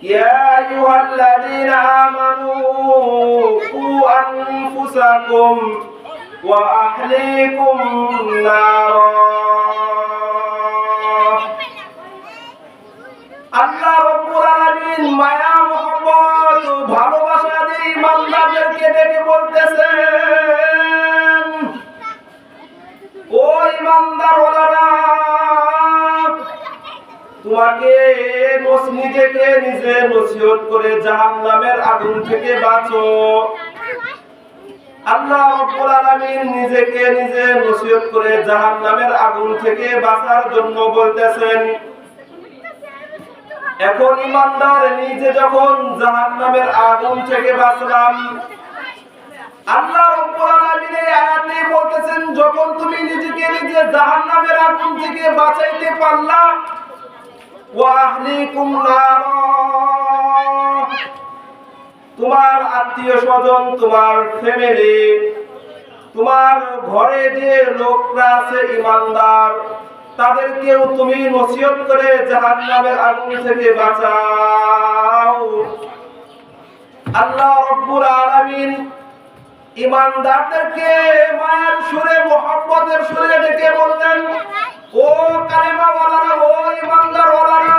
يا أيها الذين آمنوا قوا أنفسكم وأهليكم نارا আল্লাহ রাব্বুল আলামিন মায়া মোহাম্মদ ভালোবাসা দিয়ে ইমানদারদেরকে ডেকে বলতেছেন, ও ইমানদারওয়ালারা, তোমাকে নিজেকে নিজে নসিহত করে জাহান্নামের আগুন থেকে বাঁচো। আল্লাহ রাব্বুল আলামিন নিজেকে নিজে নসিহত করে জাহান্নামের আগুন থেকে বাঁচার জন্য বলতেছেন। এখন ইমানদার নিজে যখন জাহান্নামের আগুন থেকে বাঁচলাম, আল্লাহ রাব্বুল আলামিন এই আয়াতে বলতেছেন, যখন তুমি নিজেকে নিজে জাহান্নামের আগুন থেকে বাঁচাইতে পারলা, ওয়া আহলিকুম নারা, তোমার আত্মীয়-স্বজন, তোমার ফ্যামিলি, তোমার ঘরে যে লোকরা আছে ইমানদার, তাদেরকেও তুমি নসিহত করে জাহান্নামের আগুন থেকে বাঁচাও। আল্লাহ রাব্বুল আলামিন ইমানদারদেরকে মায়ের সুরে, মুহাব্বতের সুরে ডেকে বললেন, ও কালেমাওয়ালারা, ও ইমানদারওয়ালারা,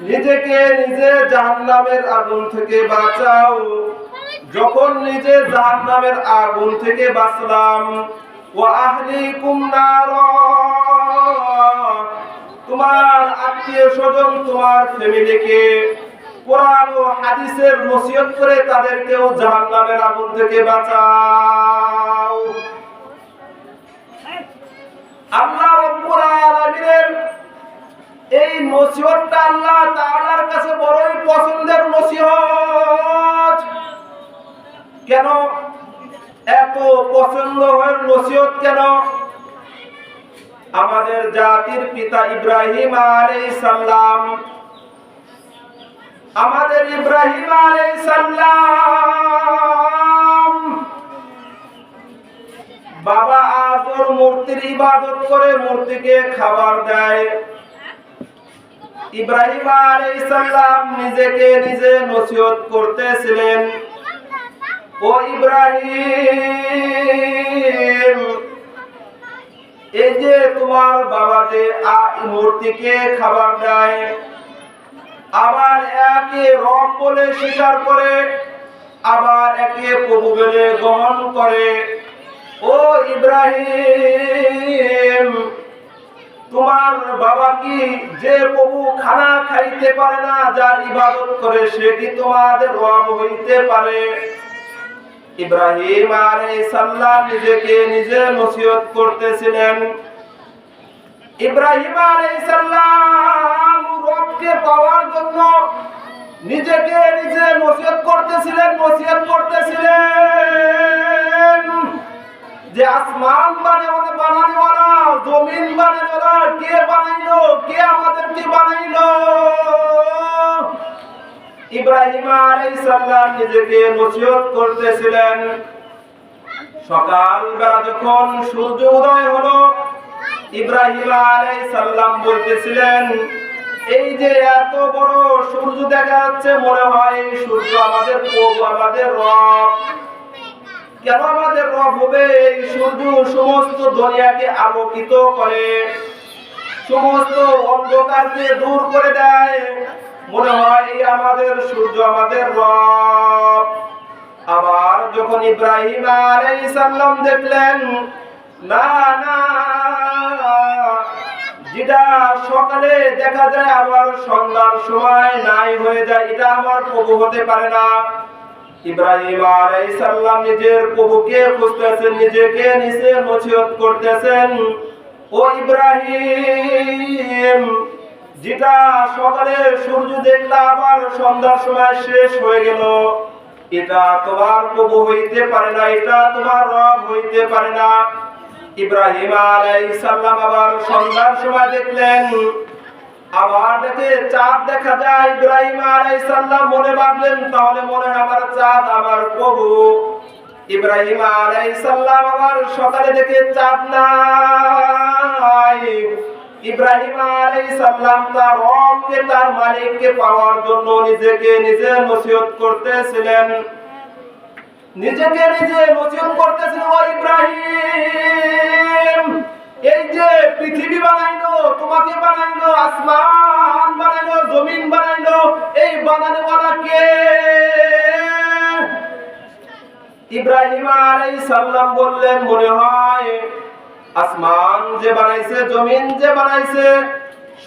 নিজেকে নিজে জাহান্নামের আগুন থেকে বাঁচাও। যখন নিজে জাহান্নামের আগুন থেকে বাঁচলাম, ওয়া আহলিকুম নারা, তোমার আত্মীয়-স্বজন, তোমার ফ্যামিলিকে কোরআন ও হাদিসের নসিহত করে তাদেরকেও জাহান্নামের আগুন থেকে বাঁচাও। আল্লাহ রাব্বুল আলামিনের এই নসিহতটা আল্লাহ তাআলার কাছে বড়ই পছন্দের নসিহত। কেন এত পছন্দ হয় নসিহত? কেন? আমাদের জাতির পিতা ইব্রাহিম আলাইহিস সালাম, আমাদের ইব্রাহিম আলাইহিস সালাম বাবা আজর মূর্তির ইবাদত করে মূর্তিকে খাবার দেয়। ইব্রাহিম আলাইহিস সালাম নিজেকে নিজে নসিহত করতেছিলেন, ও ইব্রাহিম, এই যে তোমার বাবা যে মূর্তিকে খাবার দেয়, আবার একে রব বলে স্বীকার করে, আবার একে প্রভু বলে গ্রহণ করে, ও ইব্রাহিম, তোমার বাবা কি যে প্রভু খানা খাইতে পারে না, যার ইবাদত করে, সে কি তোমাদের রব হইতে পারে? ইব্রাহিম আলাইহিস সালাম নিজেকে নিজে নসিহত করতেছিলেন। ইব্রাহিম আলাইহিস সালাম রবকে পাওয়ার জন্য নিজেকে নিজে নসিহত করতেছিলেন যে আসমান বানানোওয়ালা, জমিন বানানোওয়ালা কে বানাইলো, কে আমাদেরকে বানাইলো? ইব্রাহিম আলাইহিস সালাম নিজেকে নসিহত করতেছিলেন। সকালবেলা যখন সূর্য উদয় হলো, ইব্রাহিম আলাইহিস সালাম বলতেছিলেন, এই যে এত বড় সূর্য দেখা যাচ্ছে, মনে হয় এই সূর্য আমাদের প্রভু, আমাদের রব। কেন আমাদের রব হবে? এই সূর্য সমস্ত দুনিয়াকে আলোকিত করে, সমস্ত অন্ধকারকে দূর করে দেয়, মনে হয় এই আমাদের সূর্য, আমাদের রব। আবার যখন ইব্রাহিম আলাইহিস সালাম দেখলেন, না না, যেটা সকালে দেখা যায় আবার সন্ধ্যার সময় নাই হয়ে যায়, এটা আমার প্রভু হতে পারে না। ইব্রাহিম আলাইহিস সালাম নিজের প্রভুকে খুঁজতেছেন, নিজেকে নিজে নসিহত করতেছেন, ও ইব্রাহিম, যেটা সকালে সূর্য দেখলা আবার সন্ধ্যার সময় শেষ হয়ে গেল, এটা তোমার প্রভু হইতে পারে না, এটা তোমার রব হইতে পারে না। ইব্রাহিম আলাইহিস সালাম আবার সন্ধ্যার সময় দেখলেন, আবার দেখে চাঁদ দেখা যায়। ইব্রাহিম আলাইহিস সালাম মনে ভাবলেন, তাহলে মনে হয় আমার চাঁদ আমার প্রভু। ইব্রাহিম আলাইহিস সালাম আবার সকালে দেখে চাঁদ নাই, ইব্রাহিম আলাইহিস সালাম তার রবকে, তার মালিককে পাওয়ার জন্য নিজেকে নিজে নসিহত করতেছিলেন। নিজেকে নিজে নসিহত করতেছিলেন, ও ইব্রাহিম, এই যে পৃথিবী বানাইলো, তোমাকে বানাইলো, আসমান বানাইলো, জমিন বানাইলো, এই বানানোওয়ালা কে? ইব্রাহিম আলাইহিস সালাম বললেন, মনে হয় আসমান যে বানাইছে, জমিন যে বানাইছে,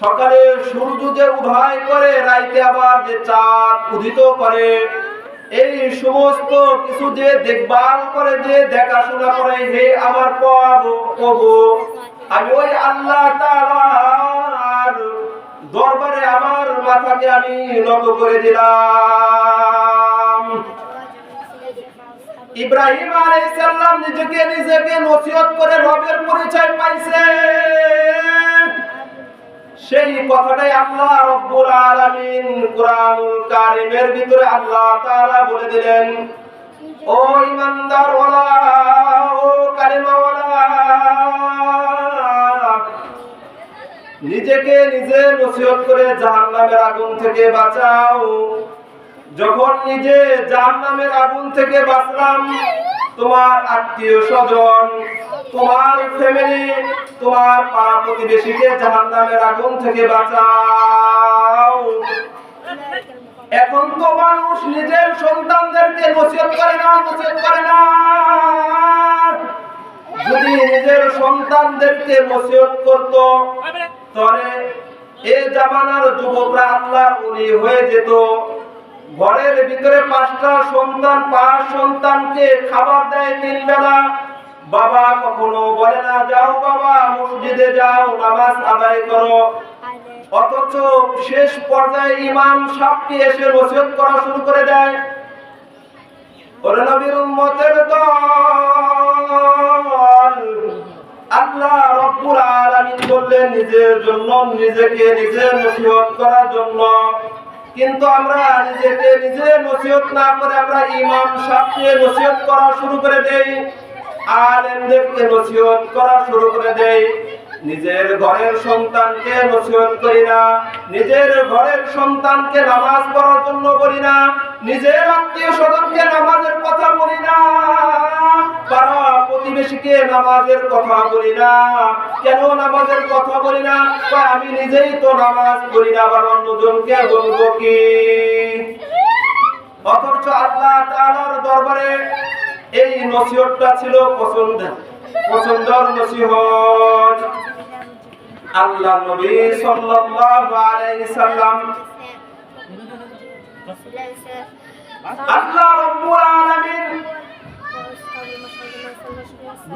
সকালে সূর্য যে উদয় করে, রাইতে আবার যে চাঁদ উদিত করে, এই সমস্ত কিছু যে দেখভাল করে, যে দেখাশোনা করে, হে আমার প্রভু, আমি ওই আল্লাহ তাআলার দরবারে আমার মাথাকে আমি নত করে দিলাম। ইব্রাহিম আলাইহিস সালাম নিজেকে নসিহত করে রবের পরিচয় পাইছে। সেই কথাটাই আল্লাহ রাব্বুল আলামিন কুরআনুল কারীমের ভিতরে আল্লাহ তাআলা বলে দিলেন, ও ঈমানদার ওয়ালা, ও কালিমা ওয়ালা, নিজেকে নিজে নসিহত করে জাহান্নামের আগুন থেকে বাঁচাও। যখন নিজে জাহান্নামের আগুন থেকে বাঁচলাম, তোমার আত্মীয় স্বজন, তোমার ফ্যামিলি, তোমার পাড়া প্রতিবেশীকে জাহান্নামের আগুন থেকে বাঁচাও। এখন তো মানুষ নিজের সন্তানদেরকে নসিহত করে না। যদি নিজের সন্তানদেরকে নসিহত করত, তাহলে এই জামানার যুবকরা আল্লাহর ওলি হয়ে যেত। ঘরের ভিতরে 5টা সন্তান, 5 সন্তানকে খাবার দেয় 3 বেলা। বাবা কখনো বলে না, যাও বাবা মসজিদে যাও, নামাজ আদায় করো। অথচ শেষ পর্যায়ে ইমাম সাহেবকে এসে নসিহত করা শুরু করে দেয়, ওরে নবীর উম্মতের দল, আল্লাহ রাব্বুল আলামিন বললেন নিজের জন্য, নিজেকে নিজে নসিহত করার জন্য। কিন্তু আমরা নিজেকে নিজে নসিহত না করে আমরা ইমাম সাহেবকে নসিহত করা শুরু করে দেই, আলেমদেরকে নসিহত করা শুরু করে দেই। নিজের ঘরের সন্তানকে নসিহত করি না, নিজের ঘরের সন্তানকে নামাজ পড়ার জন্য বলি না, নিজের আত্মীয় স্বজনকে নামাজের কথা বলি না, পাড়া প্রতিবেশীকে নামাজের কথা বলি না। কেন নামাজের কথা বলি না? আমি নিজেই তো নামাজ পড়ি না, আবার অন্যজনকে বলবো কি? অথচ আল্লাহ তাআলার দরবারে এই নসিহতটা ছিল পছন্দের নসিহত। আল্লাহ নবী সাল্লাল্লাহু আলাইহি সাল্লাম, আল্লাহ রাব্বুল আলামিন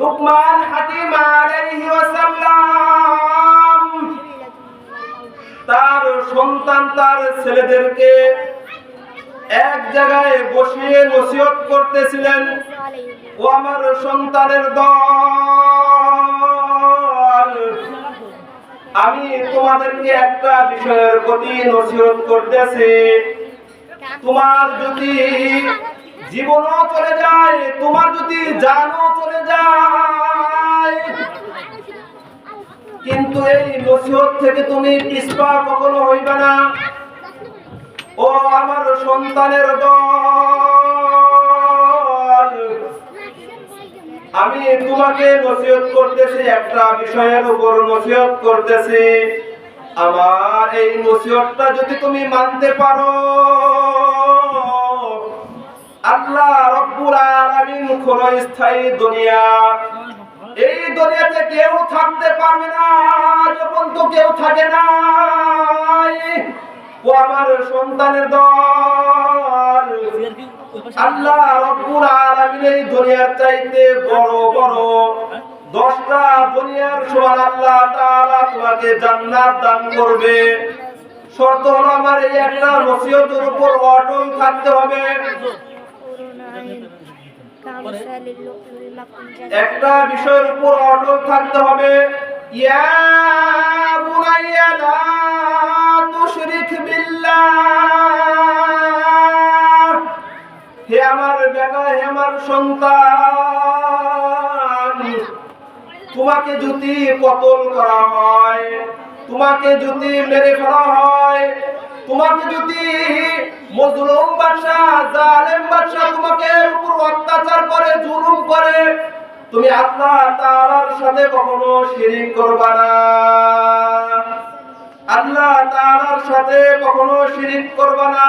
লুকমান হাকিম আলাইহি ওয়াসাল্লাম তার সন্তান, তার ছেলেদেরকে এক জায়গায় বসিয়ে নসিহত করতেছিলেন, ও আমার সন্তানের দল, আমি তোমাদেরকে একটা বিষয়ের প্রতি নসিহত করতেছি। তোমার যদি জীবনও চলে যায়, তোমার যদি জানও চলে যায়, কিন্তু এই নসিহত থেকে তুমি পিছপা কখনো হইবে না। ও আমার সন্তানের দল, আমি তোমাকে নসিহত করতেছি, একটা বিষয়ের উপর নসিহত করতেছি। আমার এই নসিহতটা যদি তুমি মানতে পারো, আল্লাহ রাব্বুল আলামিন ক্ষণস্থায়ী দুনিয়া, এই দুনিয়াতে কেউ থাকতে পারবে না, যখন তো কেউ থাকে না। ও আমার সন্তানের দল, আল্লাহ রাব্বুল আলামিন এই দুনিয়ার চাইতে বড় বড় 10টা দুনিয়ার সমান আল্লাহ তাআলা তোমাকে জান্নাত দান করবে। শর্ত হলো আমার এই একটা নসিহতের উপর অটল থাকতে হবে। একটা বিষয়ের উপর অটল থাকতে হবে। ইয়া বুনাইয়া লা তুশরিক বিল্লাহ, হে আমার বেটা, হে আমার সন্তান, তোমাকে যদি কতল করা হয়, তোমাকে যদি মেরে ফেলা হয়, তোমাকে যদি মজলুম বাদশা জালেম বাদশা তোমাকে উপর অত্যাচার করে, জুলুম করে, তুমি আল্লাহ তাআলার সাথে কখনো শিরিক করবা না। আল্লাহ তাআলার সাথে কখনো শিরিক করবা না।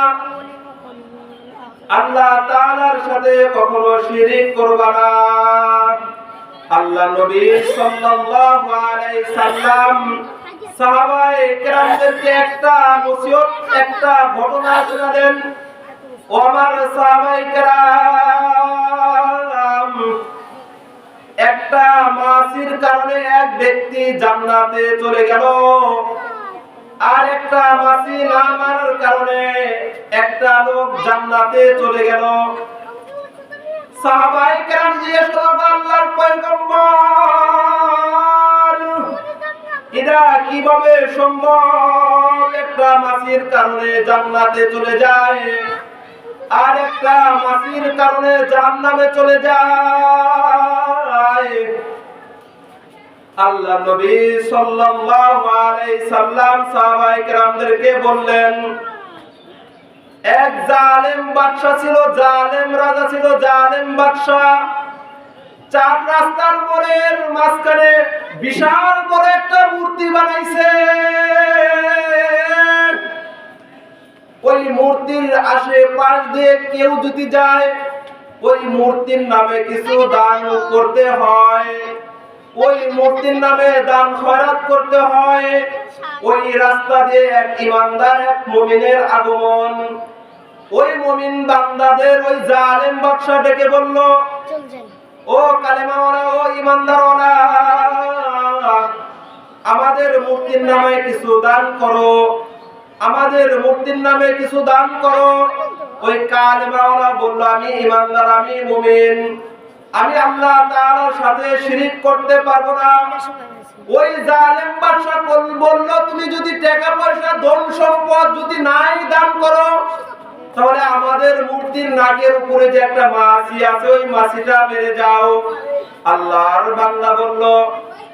আল্লাহ তাআলার সাথে কখনো শিরিক করবা না। আল্লাহ নবী সাল্লাল্লাহু আলাইহি সাল্লাম সাহাবায়ে কেরামদেরকে একটা নসিহত, একটা ঘটনা শোনালেন। ও আমার সাহাবায়ে কেরাম, একটা মাসির কারণে এক ব্যক্তি জান্নাতে চলে গেল, আর একটা মাসি না মানার কারণে একটা লোক জান্নাতে চলে গেল। সাহাবায়ে কেরাম জিজ্ঞেস করলেন, আল্লাহর পয়গম্বর, এটা কিভাবে সম্ভব? একটা মাসির কারণে জান্নাতে চলে যায়, আর একটা মাসির কারণে জাহান্নামে চলে যায়। আল্লাহ নবী সাল্লাল্লাহু আলাইহি সাল্লাম সাহাবায়ে কেরামদেরকে বললেন, এক জালেম বাদশা ছিল, জালেম রাজা ছিল, জালেম বাদশা। চার রাস্তার মোড়ের মাঝখানে বিশাল বড় একটা মূর্তি বানাইছে। ওই মূর্তির আশেপাশ দিয়ে কেউ যদি যায়, ওই মূর্তির নামে কিছু দান করতে হয়, ওই মূর্তির নামে দান খয়রাত করতে হয়। ওই রাস্তা দিয়ে এক ইমানদার, এক মুমিনের আগমন। ওই মুমিন বান্দাদের ওই জালেম বাদশা ডেকে বলল, ও কালেমাওয়ালা, ও ইমানদারওয়ালা, আমাদের মূর্তির নামে কিছু দান করো, আমাদের মূর্তির নামে কিছু দান করো। ওই কালেমাওয়ালা বলল, আমি ইমানদার, আমি মুমিন, আমি আল্লাহ তাআলার সাথে শিরিক করতে পারবো না। ওই জালেম বাদশা বলল, তুমি যদি টাকা পয়সা ধন সম্পদ যদি নাই দান করো, তাহলে আমাদের মূর্তির নাকের উপরে যে একটা মাছি আছে, ওই মাছিটা মেরে যাও। আল্লাহর বান্দা বলল,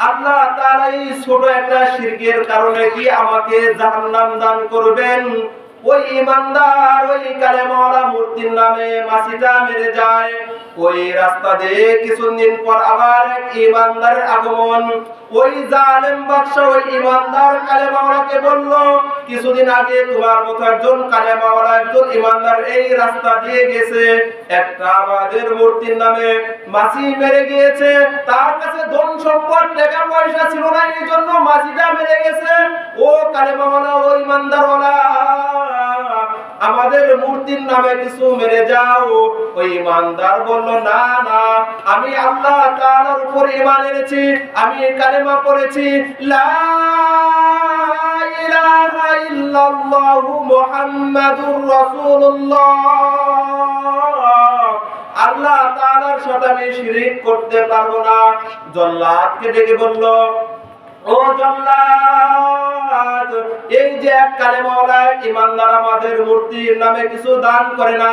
আল্লাহ তাআলা এই ছোট একটা শিরকের কারণে কি আমাকে জাহান্নাম দান করবেন? ওই ইমানদার ওই কালেমাওয়ালা মূর্তির নামে মাছিটা মেরে যায়। ওই রাস্তা দিয়ে কিছুদিন পর আবার এক ইমানদারের আগমন। ওই জালেম বাদশা ওই ইমানদার কালেমাওয়ালাকে বলল, কিছুদিন আগে তোমার মতো একজন কালেমাওয়ালা, একজন ইমানদার এই রাস্তা দিয়ে গেছে, একটা আমাদের মূর্তির নামে মাছি মেরে গিয়েছে, তার কাছে ধন সম্পদ টাকা পয়সা ছিল না, এই জন্য মাছিটা মেরে গেছে। ও কালেমাওয়ালা, ও ইমানদারওয়ালা, আমাদের মূর্তির নামে কিছু মেরে যাও। ওই ইমানদার বলল, না না, আমি আল্লাহ তাআলার উপর ঈমান এনেছি, আমি কালেমা পড়েছি, লা ইলাহা ইল্লাল্লাহু মুহাম্মাদুর রাসূলুল্লাহ, আল্লাহ তাআলার সাথে আমি শিরক করতে পারবো না। জল্লাদকে ডেকে বলল, ও জল্লাদ, এই যে এক কালেমাওয়ালা ইমানদার আমাদের মূর্তির নামে কিছু দান করে না,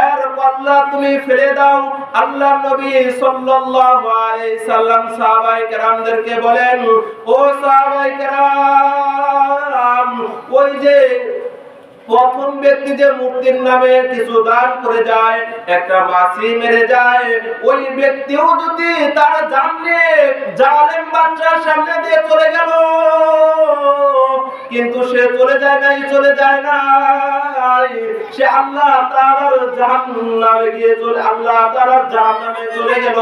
এর বদলা তুমি ফেলে দাও। আল্লাহর নবী সাল্লাল্লাহু আলাইহি সাল্লাম সাহাবায়ে কেরামদেরকে বলেন, ও সাহাবায়ে কেরাম, ওই যে প্রথম ব্যক্তি যে মূর্তির নামে কিছু দান করে যায়, একটা মাছি মেরে যায়, ওই ব্যক্তিও যদি তার জানলে জালেম বাদশার সামনে দিয়ে চলে গেল, কিন্তু সে চলে যায় নাই, চলে যায় না, সে আল্লাহ তাআলার জাহান্নামে গিয়ে চলে, আল্লাহ তাআলার জাহান্নামে চলে গেল।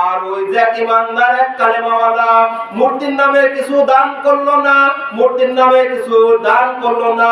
আর ওই যে ইমানদার এক কালেমাওয়ালা মূর্তির নামে কিছু দান করলো না, মূর্তির নামে কিছু দান করলো না,